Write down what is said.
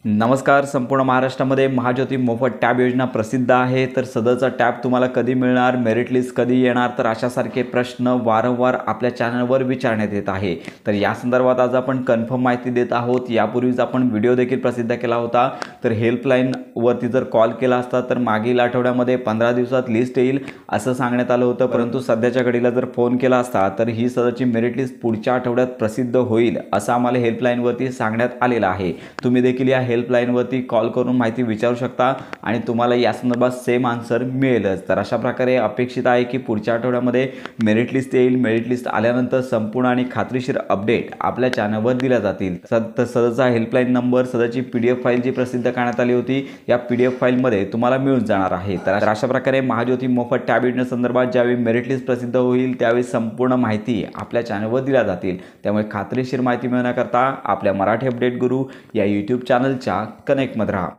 नमस्कार. संपूर्ण महाराष्ट्रामध्ये महाज्योती मोफत टॅब योजना प्रसिद्ध आहे. तर सदरचा टॅब तुम्हाला कधी मिळणार, मेरिट लिस्ट कधी येणार, तर अशासारखे प्रश्न वारंवार आपल्या चॅनलवर विचारण्यात येत आहे. तर या संदर्भात आज आपण कन्फर्म माहिती देत आहोत. यापूर्वीच आपण व्हिडिओ देखील प्रसिद्ध केला होता. तर हेल्पलाईनवरती जर कॉल केला असता तर मागील आठवड्यामध्ये 15 दिवसात लिस्ट येईल असं सांगण्यात आलं होतं. परंतु सध्याच्या घडीला जर फोन केला असता तर ही सदरची मेरिट लिस्ट पुढच्या आठवड्यात प्रसिद्ध होईल असं आम्हाला हेल्पलाईनवरती सांगण्यात आलेलं आहे. तुम्ही देखील या हेल्पलाईनवरती कॉल करून माहिती विचारू शकता आणि तुम्हाला या संदर्भात सेम आन्सर मिळेलच. तर अशा प्रकारे अपेक्षित आहे की पुढच्या आठवड्यामध्ये मेरिट लिस्ट येईल. मेरिट लिस्ट आल्यानंतर संपूर्ण आणि खात्रीशीर अपडेट आपल्या चॅनलवर दिल्या जातील. सदरचा हेल्पलाईन नंबर, सदरची PDF फाईल जी प्रसिद्ध करण्यात आली होती या PDF फाईलमध्ये तुम्हाला मिळून जाणार आहे. तर अशा प्रकारे महाज्योती मोफत टॅब योजनेसंदर्भात ज्यावेळी मेरिट लिस्ट प्रसिद्ध होईल त्यावेळी संपूर्ण माहिती आपल्या चॅनलवर दिल्या जातील. त्यामुळे खात्रीशीर माहिती मिळवण्याकरता आपल्या मराठी अपडेट गुरु या YouTube चॅनलच्या कनेक्टमध्ये राहा.